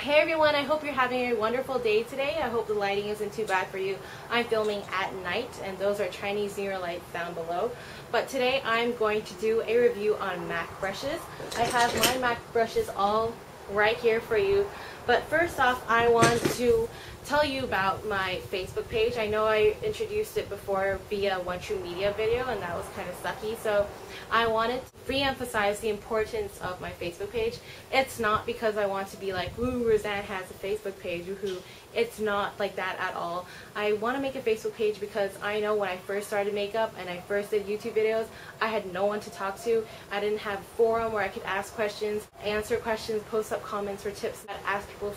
Hey everyone, I hope you're having a wonderful day today. I hope the lighting isn't too bad for you. I'm filming at night and those are Chinese New Year lights down below. But today I'm going to do a review on MAC brushes. I have my MAC brushes all right here for you. But first off, I want to tell you about my Facebook page. I know I introduced it before via One True Media video and that was kind of sucky. So I wanted to re-emphasize the importance of my Facebook page. It's not because I want to be like, ooh, Roseanne has a Facebook page, woohoo. It's not like that at all. I want to make a Facebook page because I know when I first started makeup and I first did YouTube videos, I had no one to talk to. I didn't have a forum where I could ask questions, answer questions, post up comments or tips that ask people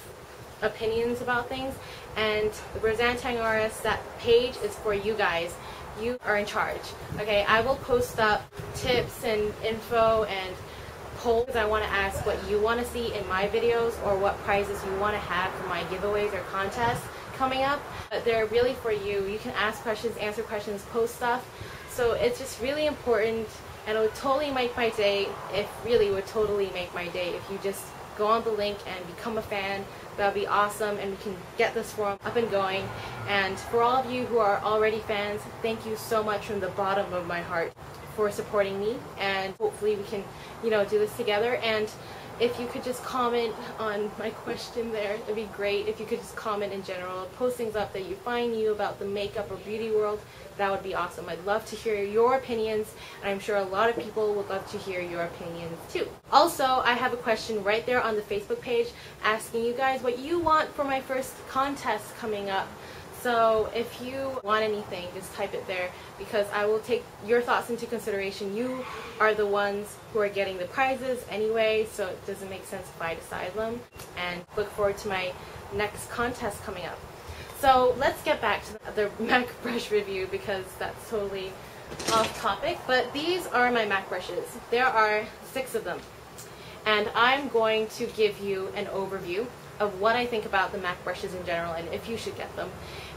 opinions about things. And the roseannetangrs, that page is for you guys. You are in charge. Okay, I will post up tips and info and polls. I want to ask what you want to see in my videos or what prizes you want to have for my giveaways or contests coming up. But they're really for you. You can ask questions, answer questions, post stuff. So it's just really important, and it would totally make my day. It really would totally make my day if you just go on the link and become a fan. That would be awesome, and we can get this forum up and going. And for all of you who are already fans, thank you so much from the bottom of my heart for supporting me, and hopefully we can, do this together. And if you could just comment on my question there, it'd be great. If you could just comment in general, post things up that you find new about the makeup or beauty world, that would be awesome. I'd love to hear your opinions, and I'm sure a lot of people would love to hear your opinions too. Also, I have a question right there on the Facebook page asking you guys what you want for my first contest coming up. So if you want anything, just type it there because I will take your thoughts into consideration. You are the ones who are getting the prizes anyway, so it doesn't make sense if I decide them. And look forward to my next contest coming up. So let's get back to the MAC brush review because that's totally off topic. But these are my MAC brushes. There are 6 of them. And I'm going to give you an overview of what I think about the MAC brushes in general and if you should get them.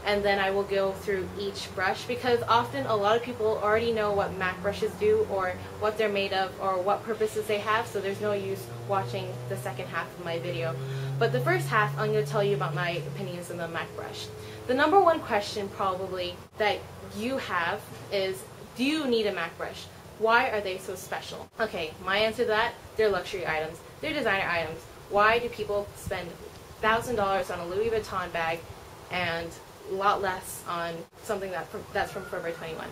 And then I will go through each brush because often a lot of people already know what MAC brushes do or what they're made of or what purposes they have, so there's no use watching the second half of my video. But the first half, I'm going to tell you about my opinions on the MAC brush. The number one question probably that you have is, do you need a MAC brush? Why are they so special? Okay, my answer to that, they're luxury items. They're designer items. Why do people spend $1,000 on a Louis Vuitton bag and a lot less on something that's from Forever 21?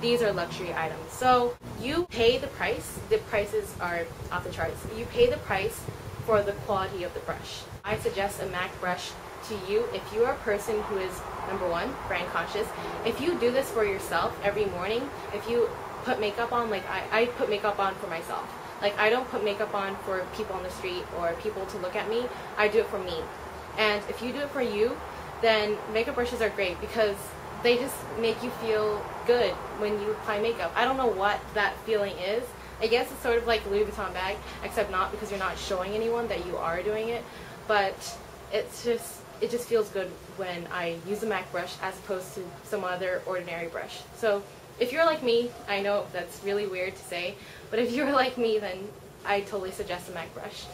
These are luxury items. So you pay the price. The prices are off the charts. You pay the price for the quality of the brush. I suggest a MAC brush to you if you are a person who is, number one, brand conscious. If you do this for yourself every morning, if you put makeup on, like I put makeup on for myself. Like I don't put makeup on for people on the street or people to look at me. I do it for me. And if you do it for you, then makeup brushes are great because they just make you feel good when you apply makeup. I don't know what that feeling is. I guess it's sort of like a Louis Vuitton bag, except not because you're not showing anyone that you are doing it. But it just feels good when I use a MAC brush as opposed to some other ordinary brush. So if you're like me, I know that's really weird to say, but if you're like me, then I totally suggest a MAC brush.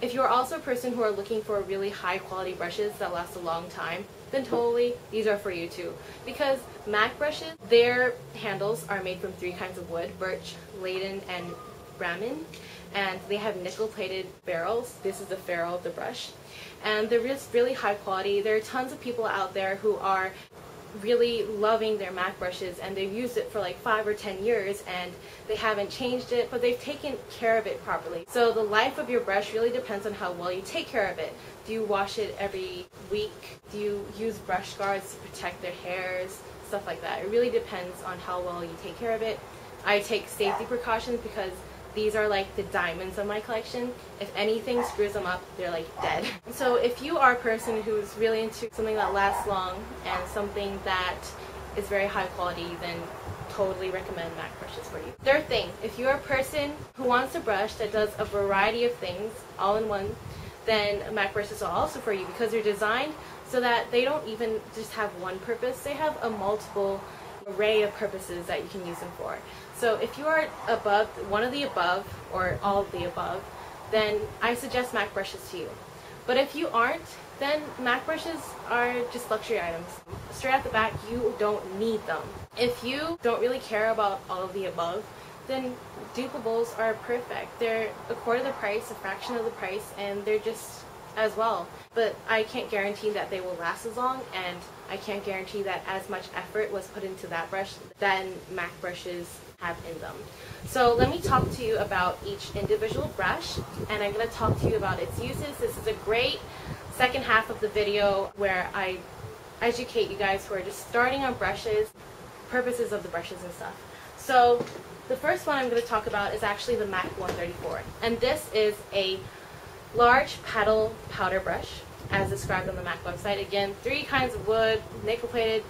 If you're also a person who are looking for really high quality brushes that last a long time, then totally these are for you too. Because MAC brushes, their handles are made from 3 kinds of wood: birch, layden, and ramen. And they have nickel plated ferrules. This is the ferrule of the brush. And they're just really high quality. There are tons of people out there who are really loving their MAC brushes and they've used it for like 5 or 10 years and they haven't changed it, but they've taken care of it properly. So the life of your brush really depends on how well you take care of it. Do you wash it every week? Do you use brush guards to protect their hairs? Stuff like that. It really depends on how well you take care of it. I take safety precautions because these are like the diamonds of my collection. If anything screws them up, they're like dead. So if you are a person who's really into something that lasts long and something that is very high quality, then totally recommend MAC brushes for you. Third thing, if you're a person who wants a brush that does a variety of things all in one, then MAC brushes are also for you because they're designed so that they don't even just have one purpose. They have a multiple array of purposes that you can use them for. So if you are one of the above or all of the above, then I suggest MAC brushes to you. But if you aren't, then MAC brushes are just luxury items. Straight off the bat, you don't need them. If you don't really care about all of the above, then dupables are perfect. They're a quarter of the price, a fraction of the price, and they're just as well. But I can't guarantee that they will last as long, and I can't guarantee that as much effort was put into that brush than MAC brushes have in them. So let me talk to you about each individual brush, and I'm going to talk to you about its uses. This is a great second half of the video where I educate you guys who are just starting on brushes, purposes of the brushes and stuff. So the first one I'm going to talk about is actually the MAC 134, and this is a large paddle powder brush as described on the MAC website. Again, 3 kinds of wood, nickel plated,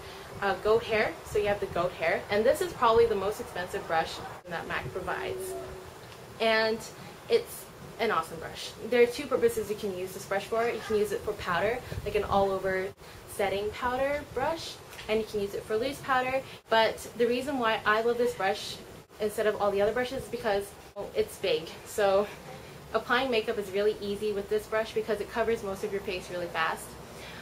goat hair, so you have the goat hair, and this is probably the most expensive brush that MAC provides, and it's an awesome brush. There are 2 purposes you can use this brush for. You can use it for powder, like an all over setting powder brush, and you can use it for loose powder. But the reason why I love this brush instead of all the other brushes is because it's big. So applying makeup is really easy with this brush because it covers most of your face really fast.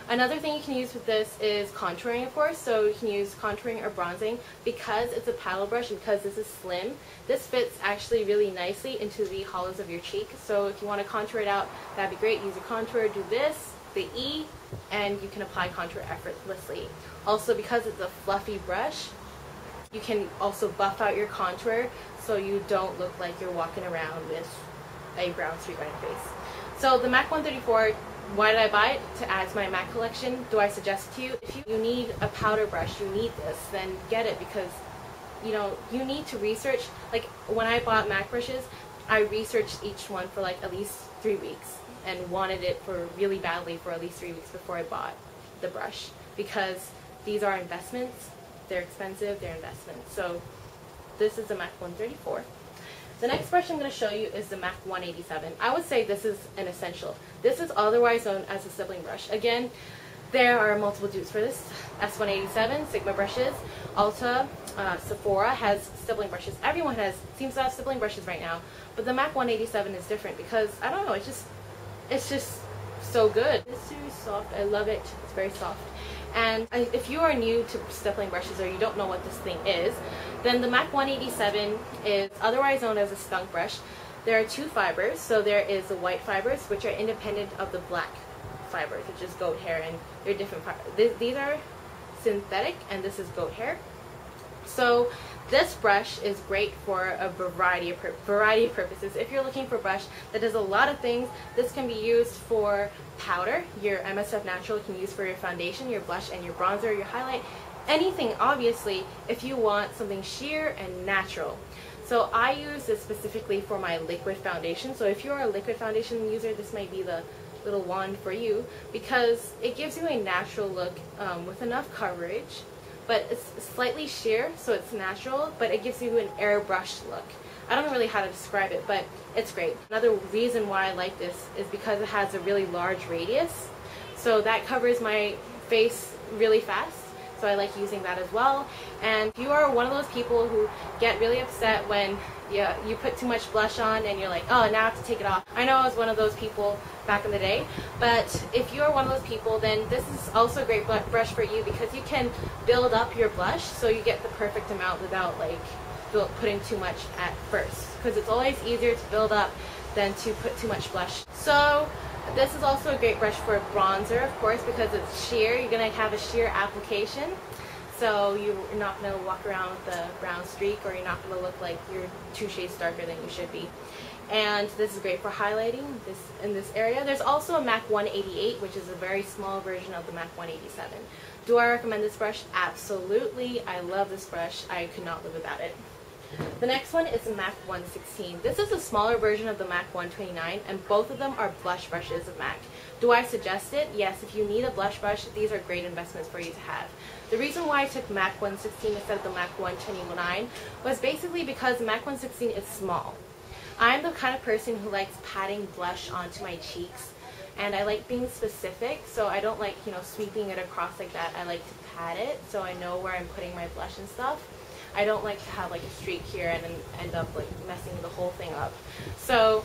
Another thing you can use with this is contouring, of course. So you can use contouring or bronzing. Because it's a paddle brush and because this is slim, this fits actually really nicely into the hollows of your cheek. So if you want to contour it out, that'd be great. Use a contour, do this, the E, and you can apply contour effortlessly. Also, because it's a fluffy brush, you can also buff out your contour so you don't look like you're walking around with a brown streak on your face. So the MAC 134, why did I buy it? To add to my MAC collection. Do I suggest it to you? If you need a powder brush, you need this, then get it, because you need to research. Like when I bought MAC brushes, I researched each one for like at least 3 weeks and wanted it for really badly for at least 3 weeks before I bought the brush, because these are investments. They're expensive, they're investments. So this is the MAC 134. The next brush I'm going to show you is the MAC 187. I would say this is an essential. This is otherwise known as a sibling brush. Again, there are multiple dupes for this. S187, Sigma brushes, Ulta, Sephora has sibling brushes. Everyone seems to have sibling brushes right now. But the MAC 187 is different because, I don't know, it's just so good. It's super soft. I love it. It's very soft. And if you are new to stippling brushes or you don't know what this thing is, then the MAC 187 is otherwise known as a skunk brush. There are 2 fibers. So there is the white fibers, which are independent of the black fibers, which is goat hair, and they're different fibers. These are synthetic, and this is goat hair. So this brush is great for a variety of purposes. If you're looking for a brush that does a lot of things, this can be used for powder. Your MSF Natural can use for your foundation, your blush, and your bronzer, your highlight. Anything, obviously, if you want something sheer and natural. So I use this specifically for my liquid foundation. So if you're a liquid foundation user, this might be the little wand for you, because it gives you a natural look with enough coverage. But it's slightly sheer, so it's natural, but it gives you an airbrushed look. I don't know really how to describe it, but it's great. Another reason why I like this is because it has a really large radius, so that covers my face really fast, so I like using that as well. And if you are one of those people who get really upset when you put too much blush on and you're like, oh, now I have to take it off. I know I was one of those people back in the day, but if you are one of those people, then this is also a great brush for you, because you can build up your blush so you get the perfect amount without like putting too much at first, because it's always easier to build up than to put too much blush. So this is also a great brush for bronzer, of course, because it's sheer. You're going to have a sheer application, so you're not going to walk around with a brown streak, or you're not going to look like you're 2 shades darker than you should be. And this is great for highlighting in this area. There's also a MAC 188, which is a very small version of the MAC 187. Do I recommend this brush? Absolutely. I love this brush. I could not live without it. The next one is the MAC 116. This is a smaller version of the MAC 129, and both of them are blush brushes of MAC. Do I suggest it? Yes, if you need a blush brush, these are great investments for you to have. The reason why I took MAC 116 instead of the MAC 129 was basically because the MAC 116 is small. I'm the kind of person who likes patting blush onto my cheeks, and I like being specific, so I don't like, sweeping it across like that. I like to pat it so I know where I'm putting my blush and stuff. I don't like to have like a streak here and then end up like messing the whole thing up. So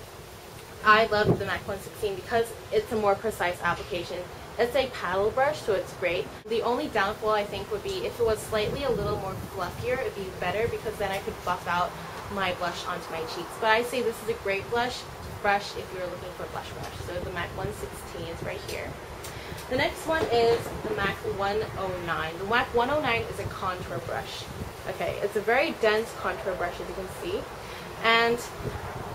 I love the MAC 116 because it's a more precise application. It's a paddle brush, so it's great. The only downfall I think would be if it was slightly a little more fluffier, it'd be better because then I could buff out my blush onto my cheeks. But I say this is a great brush if you're looking for a blush brush. So the MAC 116 is right here. The next one is the MAC 109. The MAC 109 is a contour brush. Okay, it's a very dense contour brush, as you can see. And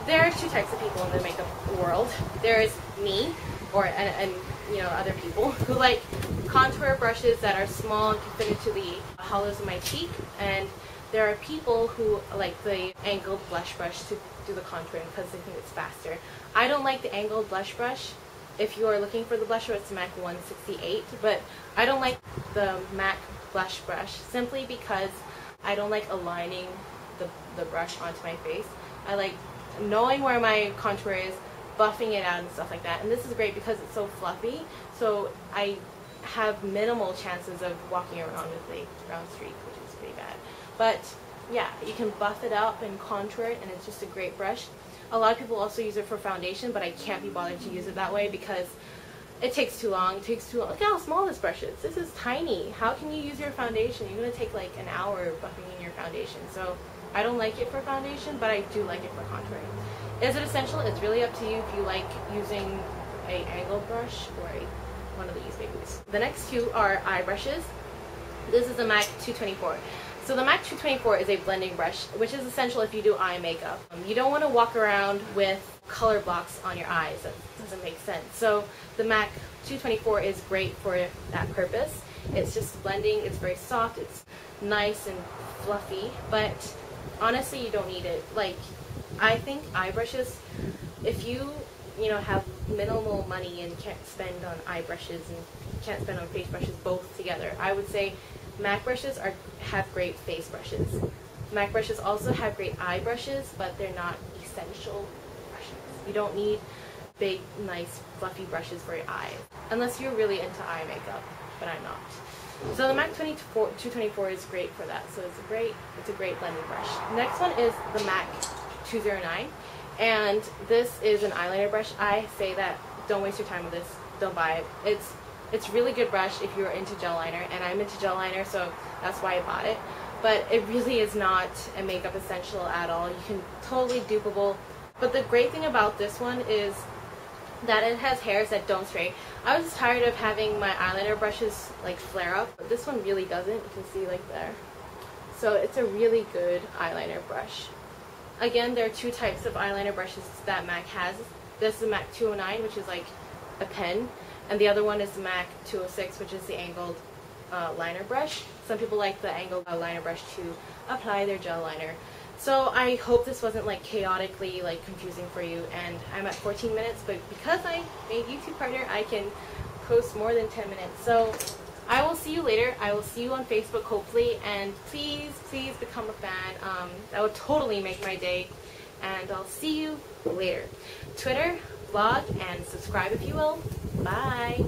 there are two types of people in the makeup world. There is me, and you know, other people who like contour brushes that are small and can fit into the hollows of my cheek, and there are people who like the angled blush brush to do the contouring because they think it's faster. I don't like the angled blush brush. If you are looking for the blusher, it's MAC 168, but I don't like the MAC blush brush simply because I don't like aligning the brush onto my face. I like knowing where my contour is, buffing it out and stuff like that. And this is great because it's so fluffy, so I have minimal chances of walking around with a brown streak, which is pretty bad. But yeah, you can buff it up and contour it, and it's just a great brush. A lot of people also use it for foundation, but I can't be bothered to use it that way because it takes too long. It takes too long. Look how small this brush is. This is tiny. How can you use your foundation? You're going to take like an hour buffing in your foundation. So I don't like it for foundation, but I do like it for contouring. Is it essential? It's really up to you if you like using a angled brush or one of these babies. The next two are eye brushes. This is the MAC 224. So the MAC 224 is a blending brush, which is essential if you do eye makeup. You don't want to walk around with color blocks on your eyes. That doesn't make sense. So the MAC 224 is great for that purpose. It's just blending. It's very soft. It's nice and fluffy, but honestly, you don't need it. Like, I think eye brushes, if you have minimal money and can't spend on eye brushes and can't spend on face brushes both together, I would say MAC brushes have great face brushes. MAC brushes also have great eye brushes, but they're not essential brushes. You don't need big, nice, fluffy brushes for your eyes, unless you're really into eye makeup, but I'm not. So the MAC 224 is great for that. So it's a great blending brush. Next one is the MAC 209, and this is an eyeliner brush. I say that don't waste your time with this. Don't buy it. It's really good brush if you're into gel liner, and I'm into gel liner, so that's why I bought it. But it really is not a makeup essential at all. You can totally dupeable. But the great thing about this one is that it has hairs that don't stray. I was tired of having my eyeliner brushes like flare up, but this one really doesn't. You can see like there. So it's a really good eyeliner brush. Again, there are two types of eyeliner brushes that MAC has. This is the MAC 209, which is like a pen, and the other one is the MAC 206, which is the angled liner brush. Some people like the angled liner brush to apply their gel liner. So I hope this wasn't like chaotically like confusing for you, and I'm at 14 minutes, but because I'm a YouTube partner, I can post more than 10 minutes. So I will see you later. I will see you on Facebook hopefully, and please become a fan. That would totally make my day, and I'll see you later. Twitter, blog, and subscribe if you will. Bye!